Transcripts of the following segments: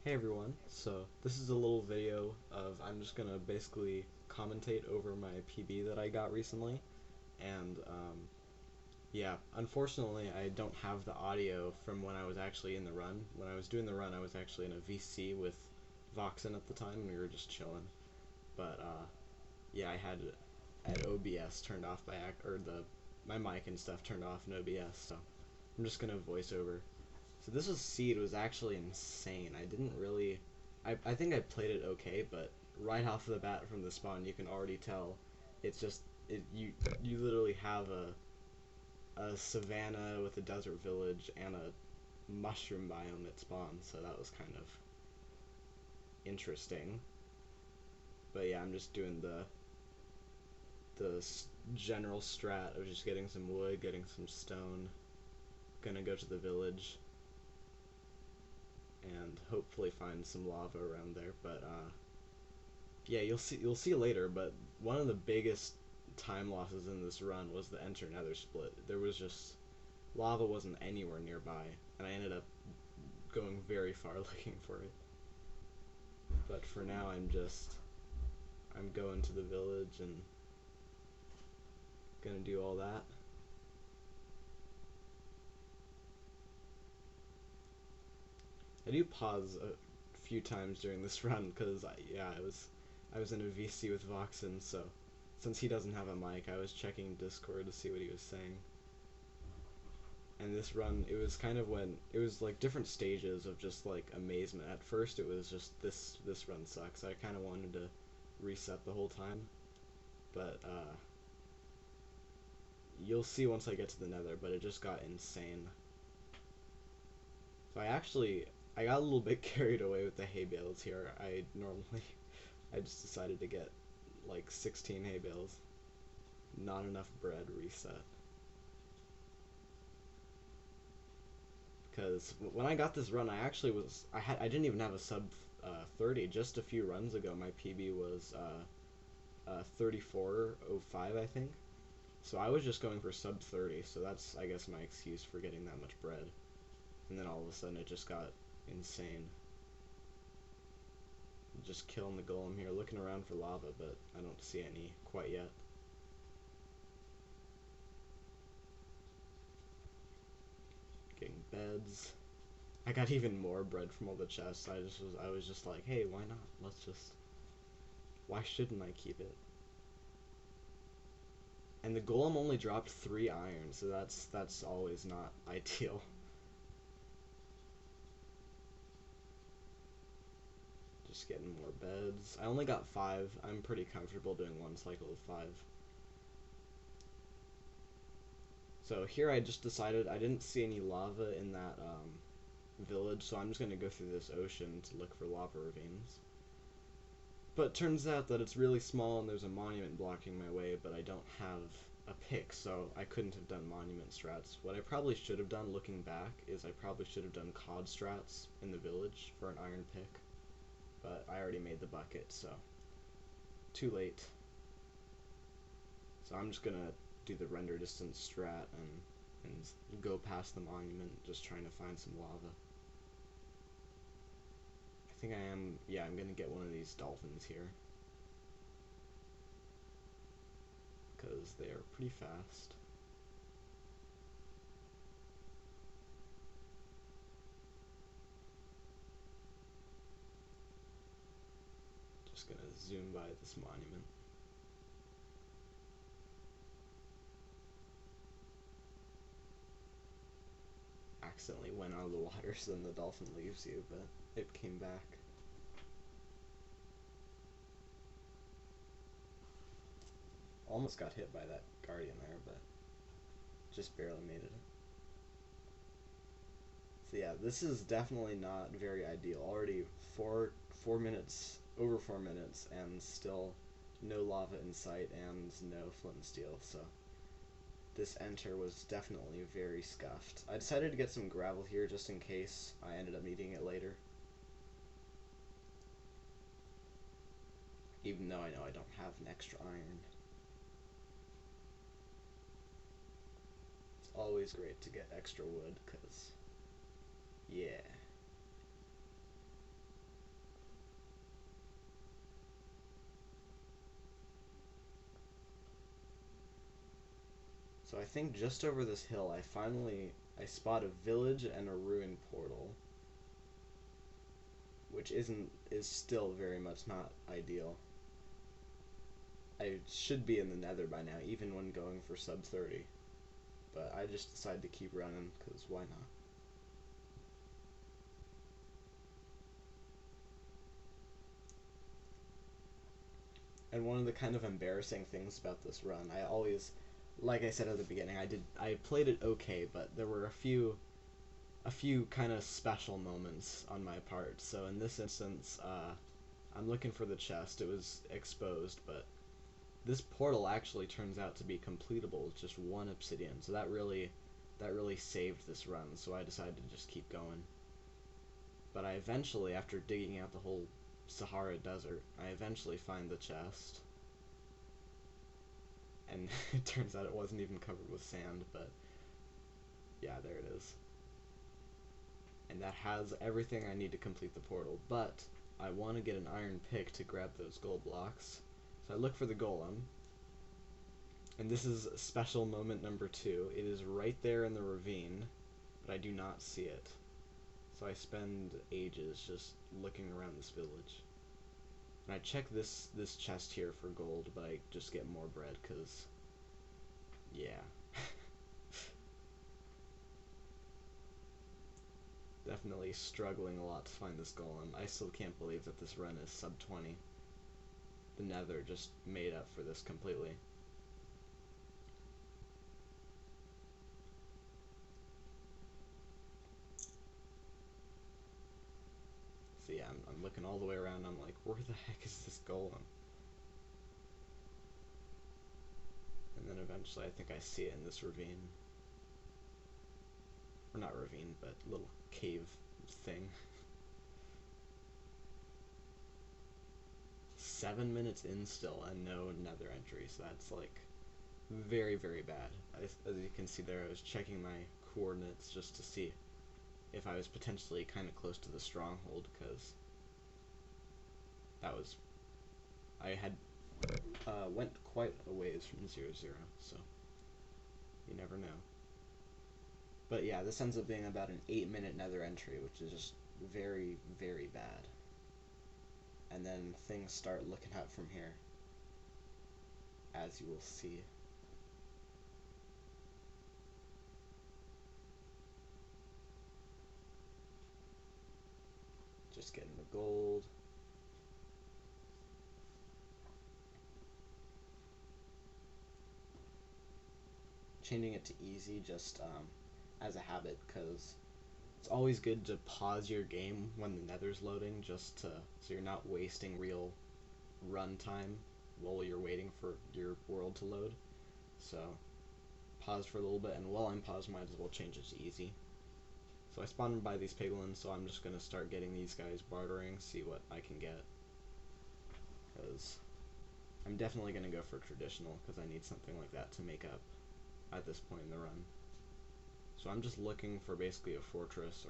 Hey everyone, so this is a little video of I'm just gonna basically commentate over my PB that I got recently, and yeah, unfortunately I don't have the audio from when I was actually in the run. When I was doing the run I was actually in a VC with Voxen at the time and we were just chilling, but yeah, I had OBS turned off by or my mic and stuff turned off in OBS, so I'm just gonna voice over. So this was Seed was actually insane. I didn't really I think I played it okay, but right off the bat from the spawn you can already tell it's just you literally have a savanna with a desert village and a mushroom biome at spawn, so that was kind of interesting. But yeah, I'm just doing the general strat of just getting some wood, getting some stone, gonna go to the village and hopefully find some lava around there. But yeah, you'll see later. But one of the biggest time losses in this run was the enter nether split. There was just lava wasn't anywhere nearby, and I ended up going very far looking for it. But for now, I'm going to the village and gonna do all that. I do pause a few times during this run because I was in a VC with Voxen, so since he doesn't have a mic, I was checking Discord to see what he was saying. And this run, it was kind of when it was like different stages of just like amazement. At first, it was just this run sucks. I kind of wanted to reset the whole time, but you'll see once I get to the Nether. But it just got insane. So I got a little bit carried away with the hay bales here. I just decided to get like 16 hay bales. Not enough bread reset. Because when I got this run, I didn't even have a sub 30. Just a few runs ago, my PB was 34.05, I think. So I was just going for sub 30. So that's, I guess, my excuse for getting that much bread. And then all of a sudden, it just got insane. Just killing the golem here, looking around for lava, but I don't see any quite yet. Getting beds. I got even more bread from all the chests. I was just like, hey, why not? Why shouldn't I keep it? And the golem only dropped 3 iron, so that's always not ideal. Just getting more beds. I only got 5. I'm pretty comfortable doing one cycle of 5. So here I just decided I didn't see any lava in that village, so I'm just going to go through this ocean to look for lava ravines. But it turns out that it's really small and there's a monument blocking my way, but I don't have a pick, so I couldn't have done monument strats. What I probably should have done looking back is I probably should have done cod strats in the village for an iron pick, but I already made the bucket, so too late. So I'm just gonna do the render distance strat and go past the monument, just trying to find some lava. I think I am, yeah, I'm gonna get one of these dolphins here, because they are pretty fast. Just gonna zoom by this monument. Accidentally went out of the water, so then the dolphin leaves you, but it came back. Almost got hit by that guardian there, but just barely made it. So yeah, this is definitely not very ideal. Already 4 minutes, over 4 minutes, and still no lava in sight and no flint and steel, so this enter was definitely very scuffed. I decided to get some gravel here just in case I ended up needing it later. Even though I know I don't have an extra iron. It's always great to get extra wood, because, yeah. So I think just over this hill, I spot a village and a ruin portal, which is still very much not ideal. I should be in the nether by now, even when going for sub 30. But I just decided to keep running, because why not? And one of the kind of embarrassing things about this run, I always, like I said at the beginning, I played it okay, but there were a few kind of special moments on my part. So in this instance, I'm looking for the chest. It was exposed, but this portal actually turns out to be completable with just one obsidian. So that really saved this run. So I decided to just keep going. But I eventually, after digging out the whole Sahara Desert, I eventually find the chest. And it turns out it wasn't even covered with sand, but yeah, there it is. And that has everything I need to complete the portal, but I want to get an iron pick to grab those gold blocks. So I look for the golem, and this is special moment number 2. It is right there in the ravine, but I do not see it. So I spend ages just looking around this village. And I check this chest here for gold, but I just get more bread, because, yeah. Definitely struggling a lot to find this golem. I still can't believe that this run is sub 20. The nether just made up for this completely. So yeah, I'm looking all the way around. I'm like, where the heck is this golem? And then eventually I think I see it in this ravine. Or not ravine, but little cave thing. 7 minutes in still and no nether entry, so that's like very, very bad. As you can see there, I was checking my coordinates just to see if I was potentially kind of close to the stronghold, because that was, I had went quite a ways from 0-0, so you never know. But yeah, this ends up being about an 8-minute nether entry, which is just very, very bad. And then things start looking up from here, as you will see. Just getting the gold. Changing it to easy just as a habit, because it's always good to pause your game when the nether's loading, just to, so you're not wasting real run time while you're waiting for your world to load. So pause for a little bit, and while I'm paused, might as well change it to easy. So I spawned by these piglins, so I'm just gonna start getting these guys bartering, see what I can get, because I'm definitely gonna go for traditional, because I need something like that to make up at this point in the run. So I'm just looking for basically a fortress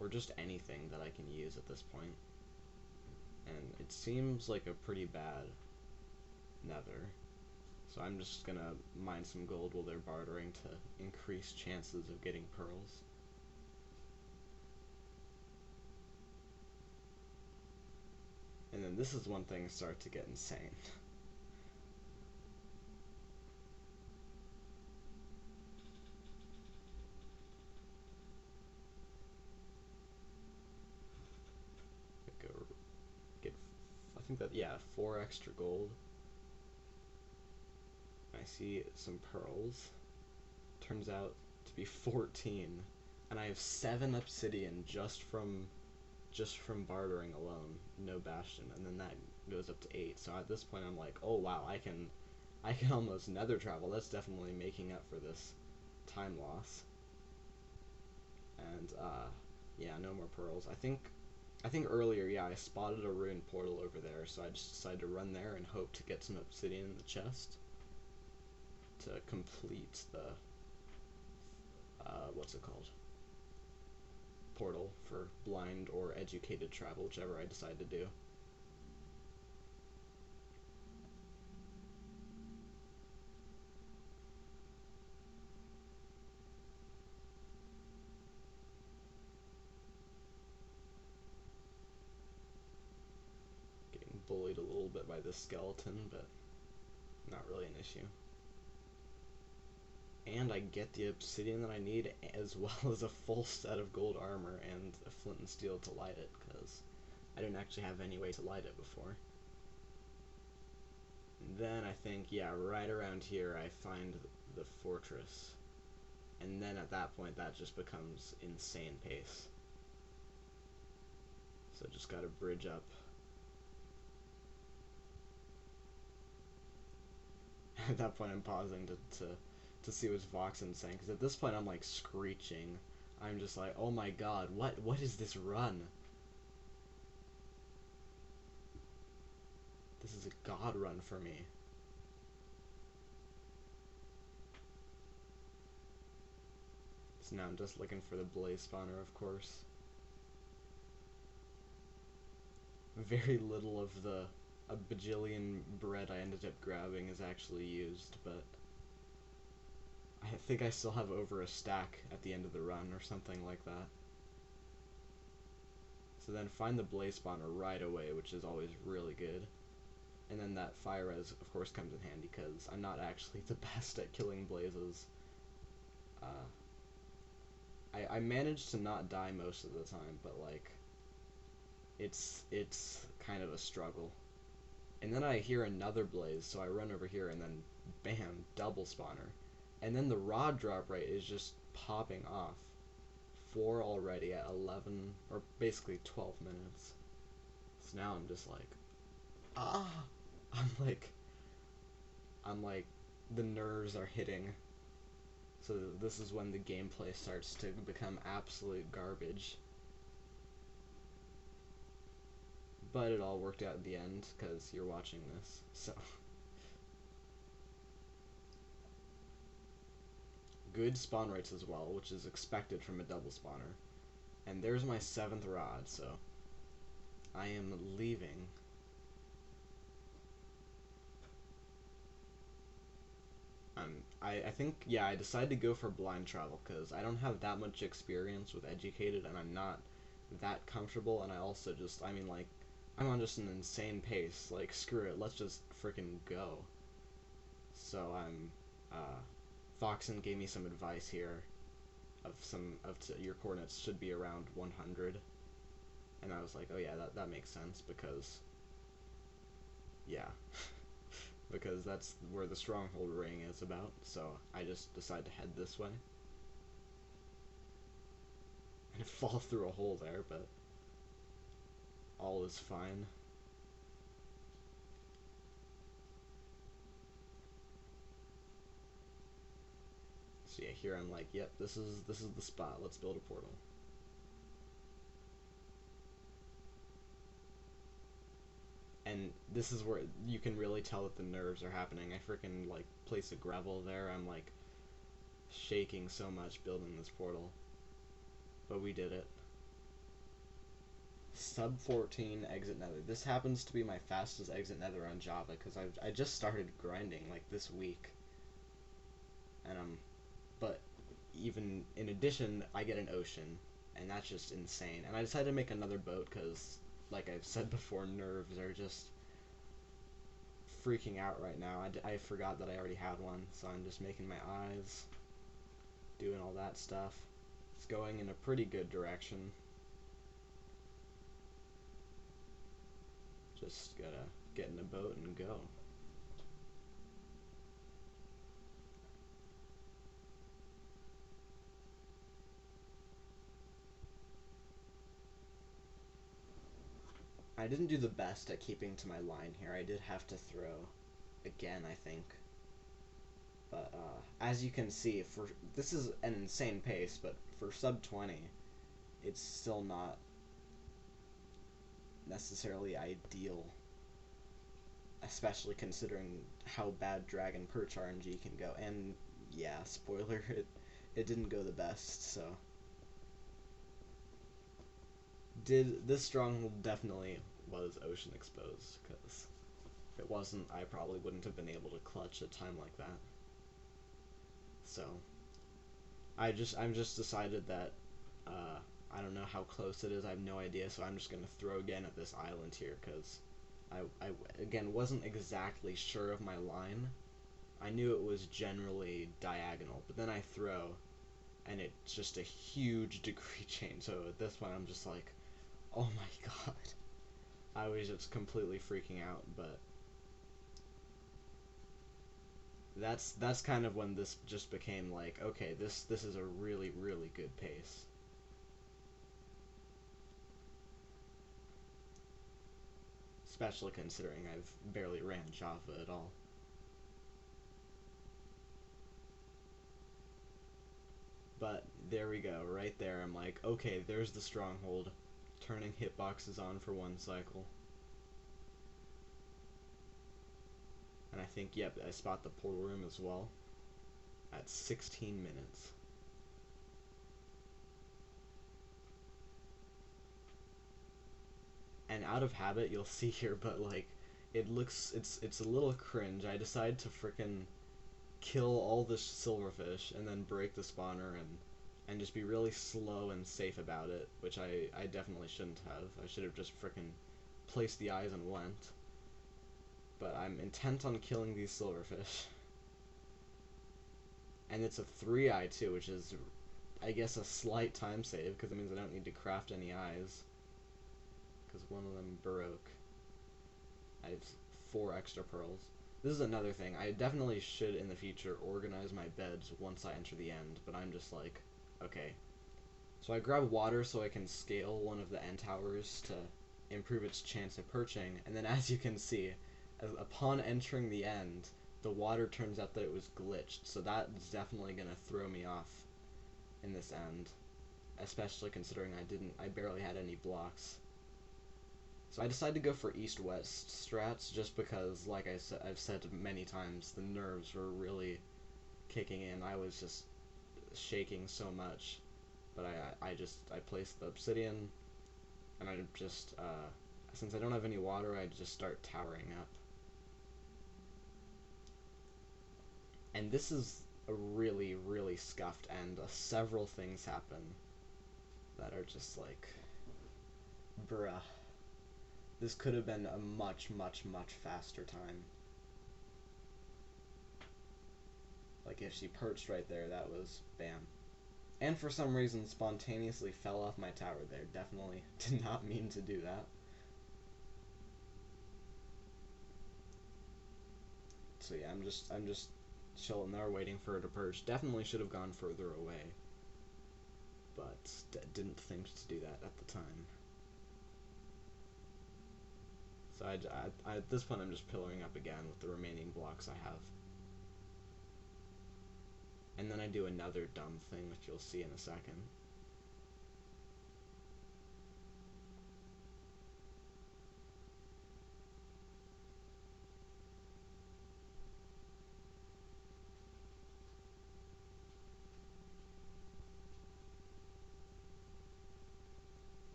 or just anything that I can use at this point. And it seems like a pretty bad nether. So I'm just gonna mine some gold while they're bartering to increase chances of getting pearls. And then this is when things start to get insane. I think that, yeah, 4 extra gold. I see some pearls. Turns out to be 14. And I have 7 obsidian just from bartering alone, no bastion, and then that goes up to 8. So at this point I'm like, oh wow, I can almost nether travel. That's definitely making up for this time loss. And yeah, no more pearls. I think earlier, yeah, I spotted a ruined portal over there, so I just decided to run there and hope to get some obsidian in the chest to complete the what's it called? Portal for blind or educated travel, whichever I decide to do. bullied a little bit by this skeleton, but not really an issue. And I get the obsidian that I need, as well as a full set of gold armor and a flint and steel to light it, because I didn't actually have any way to light it before. And then I think, yeah, right around here I find the fortress. And then at that point that just becomes insane pace. So just gotta bridge up. At that point I'm pausing to see what Voxen's saying, because at this point I'm like screeching. I'm just like, oh my god, what is this run? This is a god run for me. So now I'm just looking for the blaze spawner, of course. Very little of the a bajillion bread I ended up grabbing is actually used, but I think I still have over a stack at the end of the run or something like that. So then find the blaze spawner right away, which is always really good. And then that fire res, of course, comes in handy, because I'm not actually the best at killing blazes. I managed to not die most of the time, but like, it's kind of a struggle. And then I hear another blaze, so I run over here, and then bam, double spawner. And then the rod drop rate is just popping off. 4 already at 11, or basically 12 minutes. So now I'm just like, I'm like, the nerves are hitting. So this is when the gameplay starts to become absolute garbage. But it all worked out at the end, because you're watching this, so. Good spawn rates as well, which is expected from a double spawner. And there's my 7th rod, so I am leaving. I think, yeah, I decided to go for blind travel, because I don't have that much experience with educated, and I'm not that comfortable, and I also just, I mean, like, I'm on just an insane pace. Like, screw it, let's just freaking go. So Foxen gave me some advice here your coordinates should be around 100. And I was like, oh yeah, that makes sense, because, yeah. Because that's where the stronghold ring is about, so I just decided to head this way. And fall through a hole there, but all is fine. So yeah, here I'm like, yep, this is the spot. Let's build a portal. And this is where you can really tell that the nerves are happening. I freaking like place a gravel there. I'm like shaking so much building this portal. But we did it. Sub 14 exit nether. This happens to be my fastest exit nether on Java, because I just started grinding like this week. And but even in addition, I get an ocean, and that's just insane. And I decided to make another boat because, like I've said before, nerves are just freaking out right now. I forgot that I already had one, so I'm just making my eyes, doing all that stuff. It's going in a pretty good direction. Just gotta get in a boat and go. I didn't do the best at keeping to my line here. I did have to throw again, I think. But as you can see, this is an insane pace, but for sub 20, it's still not necessarily ideal, especially considering how bad Dragon Perch RNG can go. And yeah, spoiler, it didn't go the best, so. This stronghold definitely was ocean exposed, because if it wasn't, I probably wouldn't have been able to clutch a time like that. So I'm just decided that I don't know how close it is. I have no idea. So I'm just gonna throw again at this island here, because I again wasn't exactly sure of my line. I knew it was generally diagonal, but then I throw, and it's just a huge degree change. So at this point, I'm just like, oh my god. I was just completely freaking out, but that's kind of when this just became like, okay, this is a really, really good pace. Especially considering I've barely ran Java at all. But there we go, right there. I'm like, okay, there's the stronghold. Turning hitboxes on for 1 cycle. And I think, yep, I spot the portal room as well. At 16 minutes. And out of habit, you'll see here, but like, it's a little cringe. I decide to frickin' kill all the silverfish and then break the spawner and just be really slow and safe about it, which I definitely shouldn't have. I should have just frickin' placed the eyes and went. But I'm intent on killing these silverfish. And it's a 3-eye too, which is, I guess, a slight time save, because it means I don't need to craft any eyes. Because one of them broke. I have 4 extra pearls. This is another thing. I definitely should, in the future, organize my beds once I enter the end, but I'm just like, okay. So I grab water so I can scale one of the end towers to improve its chance of perching, and then as you can see, upon entering the end, the water turns out that it was glitched, so that's definitely gonna throw me off in this end, especially considering I barely had any blocks. So I decided to go for east-west strats just because, like I've said many times, the nerves were really kicking in. I was just shaking so much, but I placed the obsidian, and I just since I don't have any water, I just start towering up. And this is a really, really scuffed end. Several things happen that are just like, bruh. This could have been a much, much, much faster time. Like, if she perched right there, that was bam. And for some reason, spontaneously fell off my tower there. Definitely did not mean to do that. So yeah, I'm just chilling there waiting for her to perch. Definitely should have gone further away, but didn't think to do that at the time. So at this point, I'm just pillaring up again with the remaining blocks I have. And then I do another dumb thing, which you'll see in a second.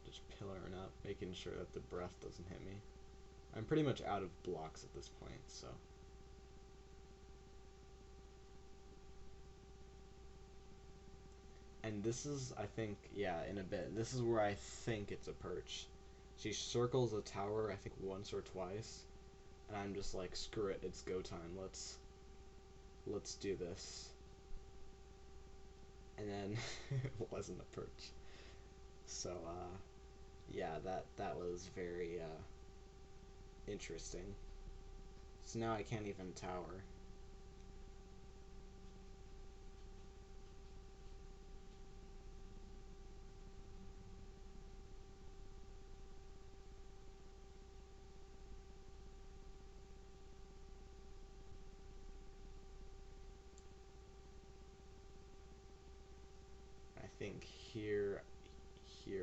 Just pillaring up, making sure that the breath doesn't hit me. I'm pretty much out of blocks at this point, so. And this is, I think, yeah, in a bit, this is where I think it's a perch. She circles a tower, I think, once or twice, and I'm just like, screw it, it's go time, let's do this. And then, it wasn't a perch. So, yeah, that was very, interesting. So now I can't even tower. I think here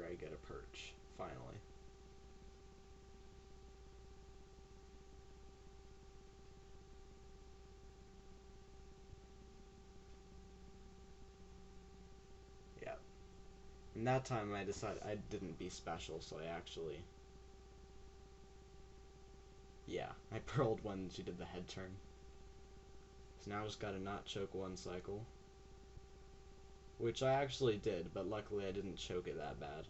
I get a perch, finally. Yeah. And that time I decided I didn't be special, so I actually, yeah, I pearled when she did the head turn. So now I just gotta not choke one cycle. Which I actually did, but luckily I didn't choke it that bad.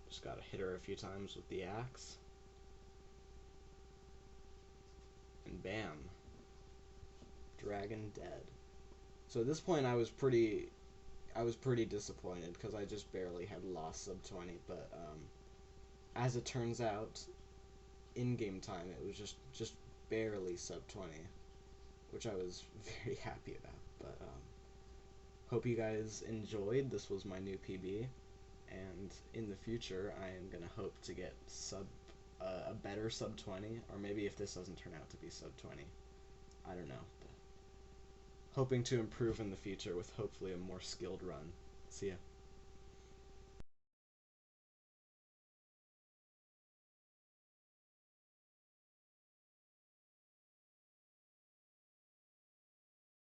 Just gotta hit her a few times with the axe. And bam. Dragon dead. So at this point I was pretty disappointed because I just barely had lost sub 20, but as it turns out, in-game time it was just barely sub 20, which I was very happy about. But hope you guys enjoyed. This was my new PB, and in the future I am gonna hope to get a better sub 20, or maybe if this doesn't turn out to be sub 20, I don't know. But hoping to improve in the future with hopefully a more skilled run. See ya.